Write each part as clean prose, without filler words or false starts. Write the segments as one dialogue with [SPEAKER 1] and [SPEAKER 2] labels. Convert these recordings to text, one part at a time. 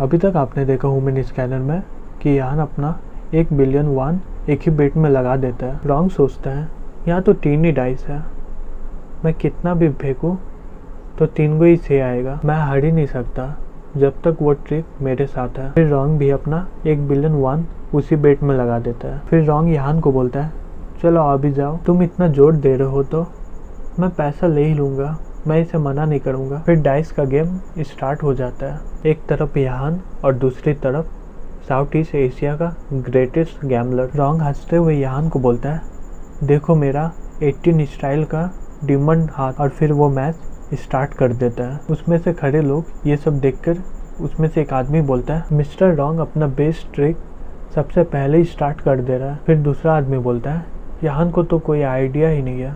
[SPEAKER 1] अभी तक आपने देखा ह्यूमन स्कैनर में कि यान अपना 1 बिलियन वान एक ही बेट में लगा देता है। रॉन्ग सोचता है यहाँ तो 3 ही डाइस है, मैं कितना भी फेंकूं तो 3 को ही सही आएगा, मैं हार ही नहीं सकता जब तक वो ट्रिक मेरे साथ है। फिर रॉन्ग भी अपना 1 बिलियन वान उसी बेट में लगा देता है। फिर रॉन्ग यान को बोलता है चलो अभी जाओ, तुम इतना जोर दे रहे हो तो मैं पैसा ले ही लूँगा, मैं इसे मना नहीं करूँगा। फिर डाइस का गेम स्टार्ट हो जाता है। एक तरफ यान और दूसरी तरफ साउथ ईस्ट एशिया का ग्रेटेस्ट गैमलर। रॉन्ग हंसते हुए यान को बोलता है देखो मेरा 18 स्टाइल का डिमंड हाथ, और फिर वो मैच स्टार्ट कर देता है। उसमें से खड़े लोग ये सब देखकर उसमें से एक आदमी बोलता है मिस्टर रॉन्ग अपना बेस्ट ट्रिक सबसे पहले ही स्टार्ट कर दे रहा है। फिर दूसरा आदमी बोलता है यान को तो कोई आइडिया ही नहीं है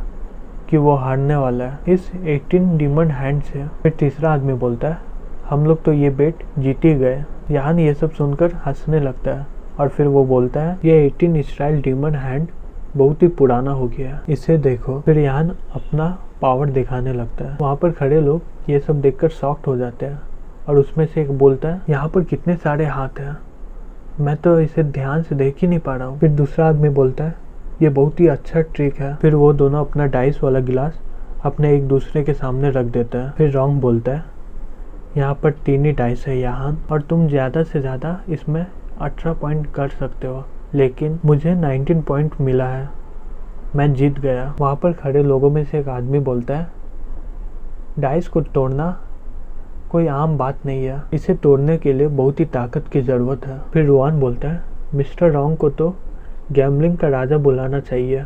[SPEAKER 1] कि वो हारने वाला है इस 18 डिमंड हैंड से। फिर तीसरा आदमी बोलता है हम लोग तो ये बेट जीत ही गए। यान ये सब सुनकर हंसने लगता है और फिर वो बोलता है ये 18 स्टाइल डिमंड हैंड बहुत ही पुराना हो गया है, इसे देखो। फिर यान अपना पावर दिखाने लगता है। वहाँ पर खड़े लोग ये सब देखकर शॉक्ड हो जाते हैं और उसमें से एक बोलता है यहाँ पर कितने सारे हाथ हैं, मैं तो इसे ध्यान से देख ही नहीं पा रहा हूँ। फिर दूसरा आदमी बोलता है ये बहुत ही अच्छा ट्रिक है। फिर वो दोनों अपना डाइस वाला गिलास अपने एक दूसरे के सामने रख देता है। फिर रॉन्ग बोलता है यहाँ पर 3 ही डाइस है यहाँ, और तुम ज़्यादा से ज़्यादा इसमें 18 पॉइंट कर सकते हो, लेकिन मुझे 19 पॉइंट मिला है, मैं जीत गया। वहाँ पर खड़े लोगों में से एक आदमी बोलता है डाइस को तोड़ना कोई आम बात नहीं है, इसे तोड़ने के लिए बहुत ही ताकत की ज़रूरत है। फिर रुआन बोलता है मिस्टर रॉन्ग को तो गैम्बलिंग का राजा बुलाना चाहिए,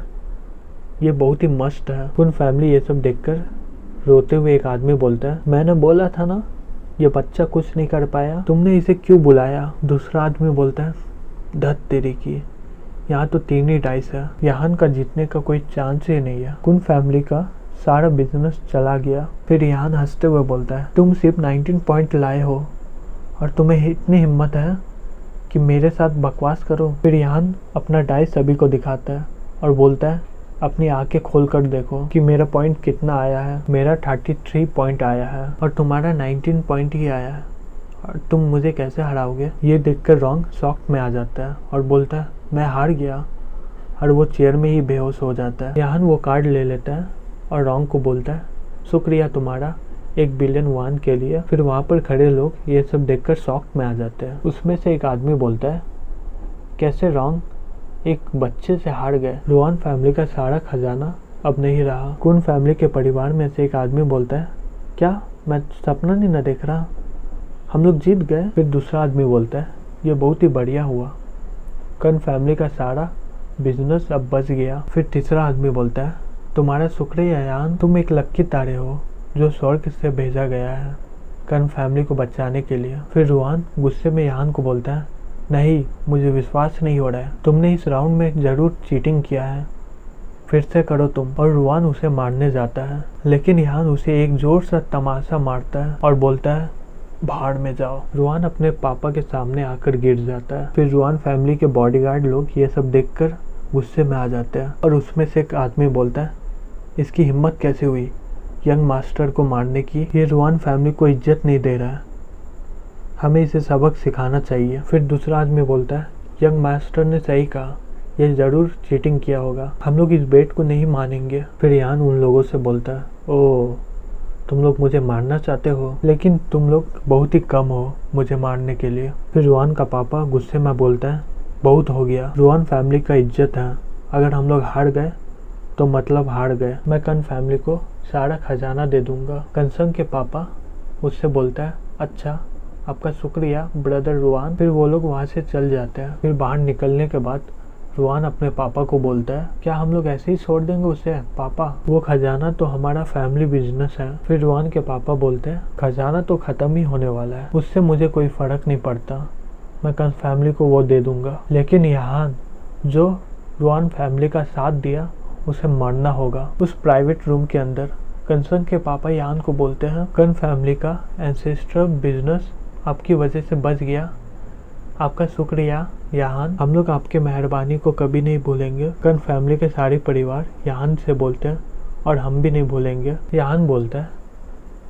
[SPEAKER 1] ये बहुत ही मस्त है। फुल फैमिली ये सब देखकर रोते हुए एक आदमी बोलता है मैंने बोला था ना ये बच्चा कुछ नहीं कर पाया, तुमने इसे क्यों बुलाया। दूसरा आदमी बोलता है धत तेरी की, यहाँ तो 3 ही डाइस है, यहाँ का जीतने का कोई चांस ही नहीं है। कुन फैमिली का सारा बिजनेस चला गया। फिर यहाँ हंसते हुए बोलता है तुम सिर्फ 19 पॉइंट लाए हो और तुम्हें इतनी हिम्मत है कि मेरे साथ बकवास करो। फिर यहाँ अपना डाइस सभी को दिखाता है और बोलता है अपनी आंखें खोल कर देखो कि मेरा पॉइंट कितना आया है। मेरा 33 पॉइंट आया है और तुम्हारा 19 पॉइंट ही आया है, और तुम मुझे कैसे हराओगे। ये देखकर रॉन्ग शॉक में आ जाता है और बोलता है मैं हार गया, और वो चेयर में ही बेहोश हो जाता है। यहाँ वो कार्ड ले लेता है और रॉन्ग को बोलता है शुक्रिया तुम्हारा 1 बिलियन वान के लिए। फिर वहाँ पर खड़े लोग ये सब देखकर शॉक में आ जाते हैं। उसमें से एक आदमी बोलता है कैसे रॉन्ग एक बच्चे से हार गए, रुआन फैमिली का सारा खजाना अब नहीं रहा। कुन फैमिली के परिवार में से एक आदमी बोलता है क्या मैं सपना नहीं न देख रहा, हम लोग जीत गए। फिर दूसरा आदमी बोलता है ये बहुत ही बढ़िया हुआ, कन फैमिली का सारा बिजनेस अब बच गया। फिर तीसरा आदमी बोलता है तुम्हारा शुक्रिया यान, तुम एक लक्की तारे हो जो स्वर्ग से भेजा गया है कन फैमिली को बचाने के लिए। फिर रुआन गुस्से में यान को बोलता है नहीं मुझे विश्वास नहीं हो रहा है, तुमने इस राउंड में जरूर चीटिंग किया है, फिर से करो तुम। और रुआन उसे मारने जाता है, लेकिन यान उसे एक जोर सा तमाशा मारता है और बोलता है भाड़ में जाओ। रुआन अपने पापा के सामने आकर गिर जाता है। फिर रुआन फैमिली के बॉडीगार्ड लोग ये सब देखकर गुस्से में आ जाते हैं और उसमें से एक आदमी बोलता है इसकी हिम्मत कैसे हुई यंग मास्टर को मारने की, ये रुआन फैमिली को इज्जत नहीं दे रहा है, हमें इसे सबक सिखाना चाहिए। फिर दूसरा आदमी बोलता है यंग मास्टर ने सही कहा, ये ज़रूर चीटिंग किया होगा, हम लोग इस बेट को नहीं मानेंगे। फिर यान उन लोगों से बोलता है ओह तुम लोग मुझे मारना चाहते हो, लेकिन तुम लोग बहुत ही कम हो मुझे मारने के लिए। फिर रुआन का पापा गुस्से में बोलता है बहुत हो गया, रुआन फैमिली का इज्जत है, अगर हम लोग हार गए तो मतलब हार गए, मैं कन फैमिली को सारा खजाना दे दूंगा। कंसंग के पापा उससे बोलता है अच्छा आपका शुक्रिया ब्रदर रुआन। फिर वो लोग वहाँ से चल जाते हैं। फिर बाहर निकलने के बाद रुआन अपने पापा को बोलता है क्या हम लोग ऐसे ही छोड़ देंगे उसे, पापा वो खजाना तो हमारा फैमिली बिजनेस है। फिर रुआन के पापा बोलते हैं खजाना तो ख़त्म ही होने वाला है, उससे मुझे कोई फ़र्क नहीं पड़ता, मैं कन फैमिली को वो दे दूंगा, लेकिन यहाँ जो रुआन फैमिली का साथ दिया उसे मरना होगा। उस प्राइवेट रूम के अंदर कंसंग के पापा यान को बोलते हैं कन फैमिली का एंसेस्ट्रल बिजनेस आपकी वजह से बच गया, आपका शुक्रिया यान, हम लोग आपके मेहरबानी को कभी नहीं भूलेंगे। कन फैमिली के सारे परिवार यान से बोलते हैं और हम भी नहीं भूलेंगे। यान बोलता है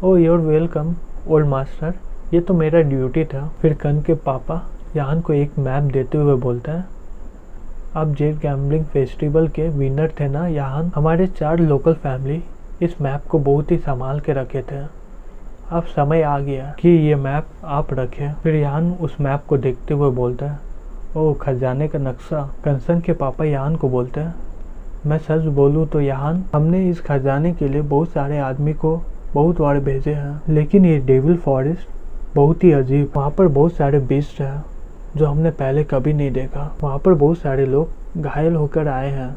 [SPEAKER 1] ओ योर वेलकम ओल्ड मास्टर, ये तो मेरा ड्यूटी था। फिर कन के पापा यान को एक मैप देते हुए बोलता है, आप जेट गैम्बलिंग फेस्टिवल के विनर थे ना यान। हमारे 4 लोकल फैमिली इस मैप को बहुत ही संभाल के रखे थे। अब समय आ गया कि ये मैप आप रखें। फिर यान उस मैप को देखते हुए बोलता है, ओह खजाने का नक्शा। कंसन के पापा यान को बोलते हैं, मैं सच बोलूँ तो यान, हमने इस खजाने के लिए बहुत सारे आदमी को बहुत बार भेजे हैं, लेकिन ये डेविल फॉरेस्ट बहुत ही अजीब। वहाँ पर बहुत सारे बीस्ट हैं जो हमने पहले कभी नहीं देखा। वहाँ पर बहुत सारे लोग घायल होकर आए हैं,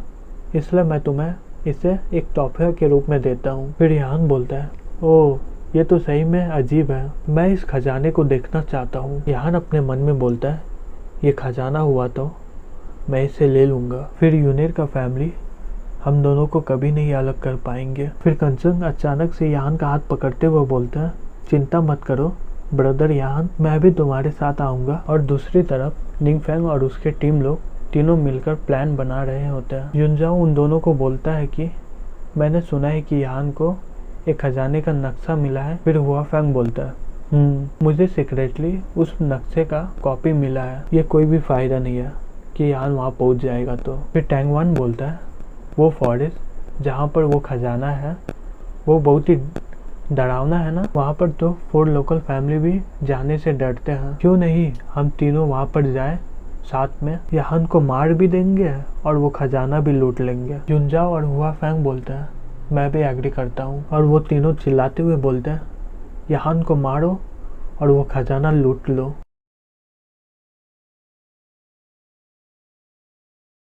[SPEAKER 1] इसलिए मैं तुम्हें इसे एक तोहफे के रूप में देता हूँ। फिर यान बोलता है, ओह ये तो सही में अजीब है, मैं इस खजाने को देखना चाहता हूँ। यान अपने मन में बोलता है, ये खजाना हुआ तो मैं इसे ले लूँगा। फिर यूनिर का फैमिली हम दोनों को कभी नहीं अलग कर पाएंगे। फिर कंसन अचानक से यान का हाथ पकड़ते हुए बोलता है, चिंता मत करो ब्रदर यान, मैं भी तुम्हारे साथ आऊँगा। और दूसरी तरफ निंगफैंग और उसके टीम लोग तीनों मिलकर प्लान बना रहे होते हैं। युनजाओ उन दोनों को बोलता है कि मैंने सुना है कि यान को एक खजाने का नक्शा मिला है। फिर हुआफैंग बोलता है, मुझे सीक्रेटली उस नक्शे का कॉपी मिला है, ये कोई भी फायदा नहीं है कि यान वहाँ पहुँच जाएगा तो। फिर टैंगवान बोलता है, वो फॉरेस्ट जहाँ पर वो खजाना है वो बहुत ही डरावना है ना, वहाँ पर तो 4 लोकल फैमिली भी जाने से डरते हैं। क्यों नहीं हम तीनों वहाँ पर जाए साथ में, यान को मार भी देंगे और वो खजाना भी लूट लेंगे। युनजाओ और हुआफैंग बोलते हैं, मैं भी एग्री करता हूँ। और वो तीनों चिल्लाते हुए बोलते हैं, यान को मारो और वो खजाना लूट लो।